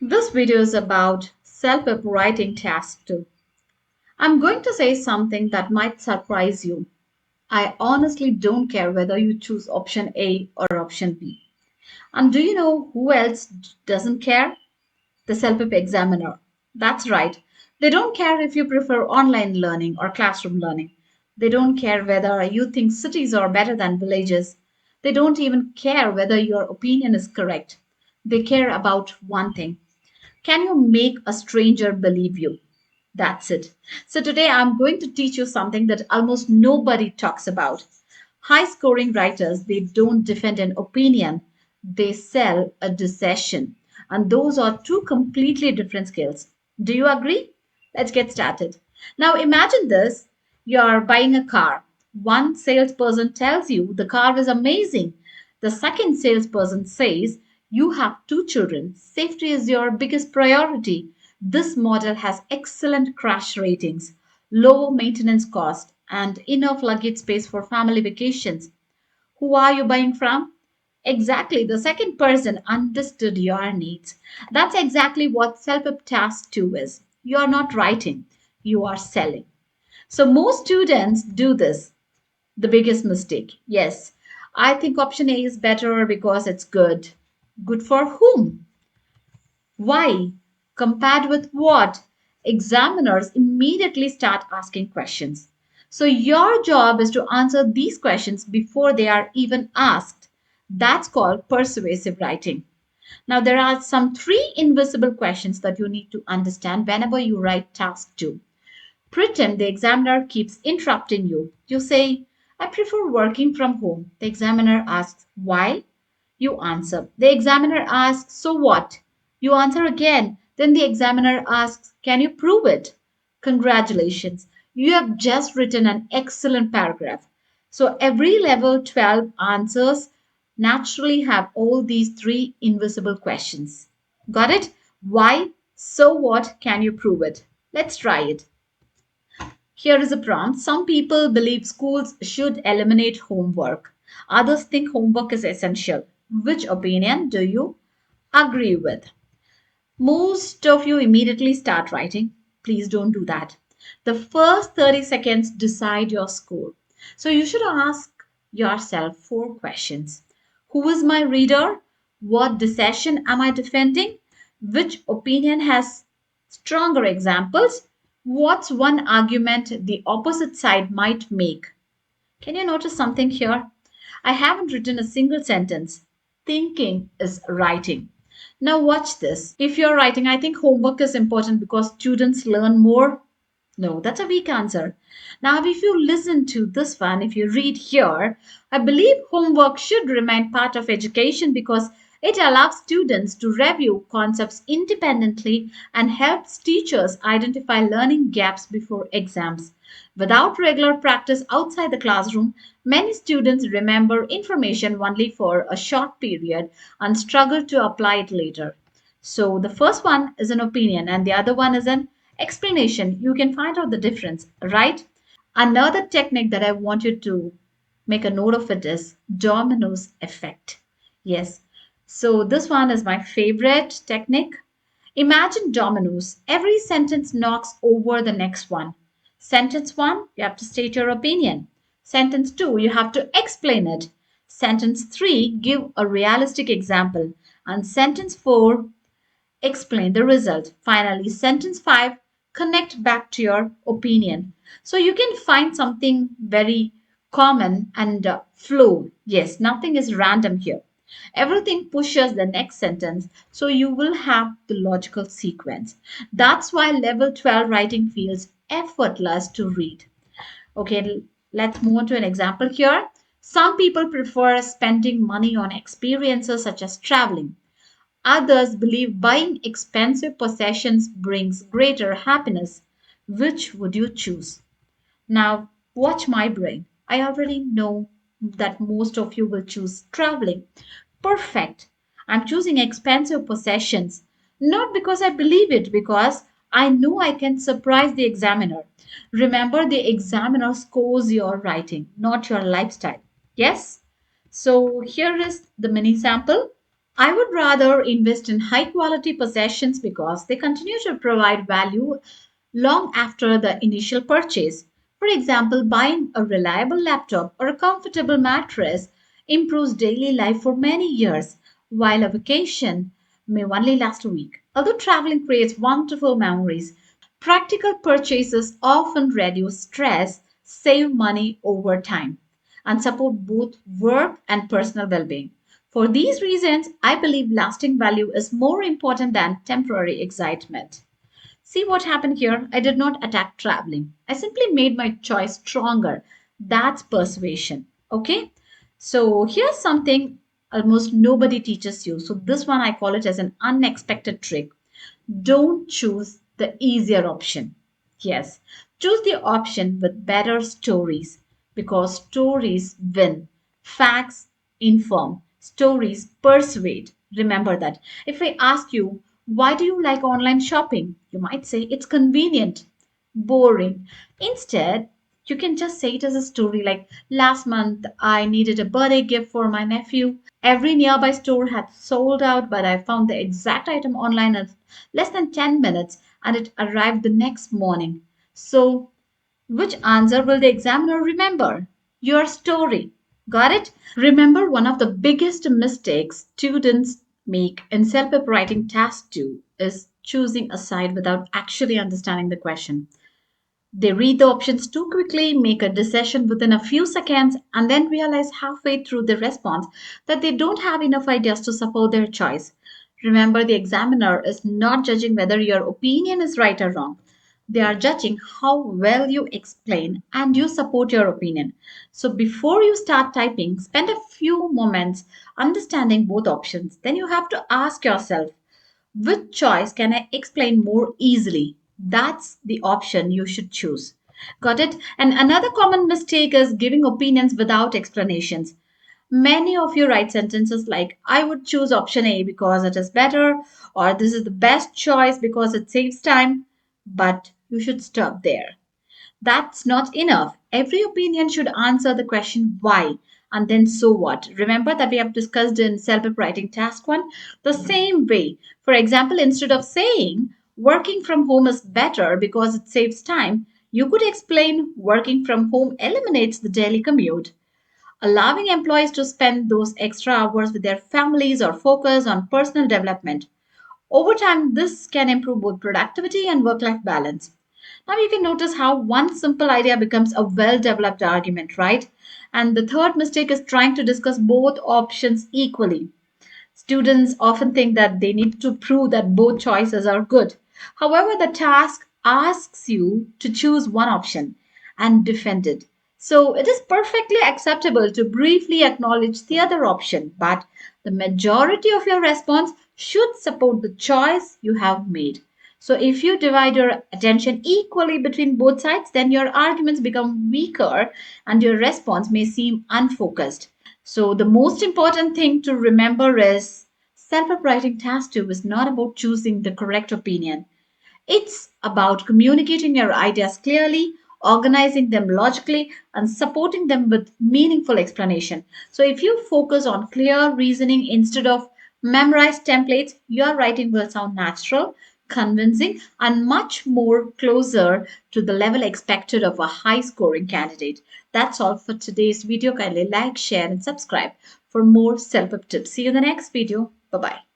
This video is about self-help writing task 2. I'm going to say something that might surprise you. I honestly don't care whether you choose option A or option B. And do you know who else doesn't care? The self-help examiner. That's right. They don't care if you prefer online learning or classroom learning. They don't care whether you think cities are better than villages. They don't even care whether your opinion is correct. They care about one thing. Can you make a stranger believe you? That's it. So, today I'm going to teach you something that almost nobody talks about. High scoring writers, they don't defend an opinion, they sell a decision. And those are two completely different skills. Do you agree? Let's get started. Now, imagine this, you're buying a car. One salesperson tells you the car is amazing. The second salesperson says you have two children. Safety is your biggest priority. This model has excellent crash ratings, low maintenance cost, and enough luggage space for family vacations. Who are you buying from? Exactly, the second person understood your needs. That's exactly what self-help task 2 is. You are not writing, you are selling. So most students do this. The biggest mistake. Yes, I think option A is better because it's good. Good for whom? Why? Compared with what? Examiners immediately start asking questions. So, your job is to answer these questions before they are even asked. That's called persuasive writing. Now, there are some three invisible questions that you need to understand whenever you write task 2. Pretend the examiner keeps interrupting you. You say, I prefer working from home. The examiner asks, why? You answer. The examiner asks, so what? You answer again. Then the examiner asks, can you prove it? Congratulations. You have just written an excellent paragraph. So every level 12 answers naturally have all these three invisible questions. Got it? Why? So what? Can you prove it? Let's try it. Here is a prompt. Some people believe schools should eliminate homework. Others think homework is essential. Which opinion do you agree with? Most of you immediately start writing. Please don't do that. The first 30 seconds decide your score. So you should ask yourself four questions. Who is my reader? What decision am I defending? Which opinion has stronger examples? What's one argument the opposite side might make? Can you notice something here? I haven't written a single sentence. Thinking is writing. Now, watch this. If you're writing, I think homework is important because students learn more. No, that's a weak answer. Now, if you listen to this one, if you read here, I believe homework should remain part of education because it allows students to review concepts independently and helps teachers identify learning gaps before exams. Without regular practice outside the classroom, many students remember information only for a short period and struggle to apply it later. So the first one is an opinion and the other one is an explanation. You can find out the difference, right? Another technique that I want you to make a note of it is dominoes effect. Yes. So this one is my favorite technique. Imagine dominoes. Every sentence knocks over the next one. Sentence 1, you have to state your opinion. Sentence 2, you have to explain it. Sentence 3, give a realistic example. And sentence 4, explain the result. Finally, sentence 5, connect back to your opinion. So you can find something very common and flow. Yes, nothing is random here. Everything pushes the next sentence, so you will have the logical sequence. That's why level 12 writing feels effortless to read. Okay, let's move on to an example here. Some people prefer spending money on experiences such as traveling. Others believe buying expensive possessions brings greater happiness. Which would you choose? Now, watch my brain. I already know that most of you will choose traveling. Perfect. I'm choosing expensive possessions. Not because I believe it, because I know I can surprise the examiner. Remember, the examiner scores your writing, not your lifestyle. Yes? So here is the mini sample. I would rather invest in high quality possessions because they continue to provide value long after the initial purchase. For example, buying a reliable laptop or a comfortable mattress improves daily life for many years, while a vacation may only last a week. Although traveling creates wonderful memories, practical purchases often reduce stress, save money over time, and support both work and personal well being. For these reasons, I believe lasting value is more important than temporary excitement. See what happened here? I did not attack traveling. I simply made my choice stronger. That's persuasion. Okay? So here's something almost nobody teaches you. So this one I call it as an unexpected trick. Don't choose the easier option. Yes, choose the option with better stories because stories win. Facts inform, stories persuade. Remember that. If I ask you, why do you like online shopping? You might say it's convenient, boring. Instead, you can just say it as a story like last month I needed a birthday gift for my nephew. Every nearby store had sold out, but I found the exact item online in less than 10 minutes and it arrived the next morning. So, which answer will the examiner remember? Your story. Got it? Remember, one of the biggest mistakes students make in self writing task 2 is choosing a side without actually understanding the question. They read the options too quickly, make a decision within a few seconds, and then realize halfway through the response that they don't have enough ideas to support their choice. Remember, the examiner is not judging whether your opinion is right or wrong. They are judging how well you explain and you support your opinion. So, before you start typing, spend a few moments understanding both options. Then you have to ask yourself, which choice can I explain more easily? That's the option you should choose. Got it? And another common mistake is giving opinions without explanations. Many of you write sentences like, I would choose option A because it is better, or this is the best choice because it saves time. But you should stop there. That's not enough. Every opinion should answer the question why and then so what. Remember that we have discussed in self writing task 1 the same way. For example, instead of saying working from home is better because it saves time, you could explain working from home eliminates the daily commute, allowing employees to spend those extra hours with their families or focus on personal development. Over time, this can improve both productivity and work life balance. Now, you can notice how one simple idea becomes a well developed argument, right? And the third mistake is trying to discuss both options equally. Students often think that they need to prove that both choices are good. However, the task asks you to choose one option and defend it. So it is perfectly acceptable to briefly acknowledge the other option, but the majority of your response should support the choice you have made. So if you divide your attention equally between both sides, then your arguments become weaker and your response may seem unfocused. So, the most important thing to remember is self writing task 2 is not about choosing the correct opinion. It's about communicating your ideas clearly, organizing them logically, and supporting them with meaningful explanation. So, if you focus on clear reasoning instead of memorized templates, your writing will sound natural, convincing, and much more closer to the level expected of a high scoring candidate. That's all for today's video. Kindly like, share, and subscribe for more self help tips. See you in the next video. Bye bye.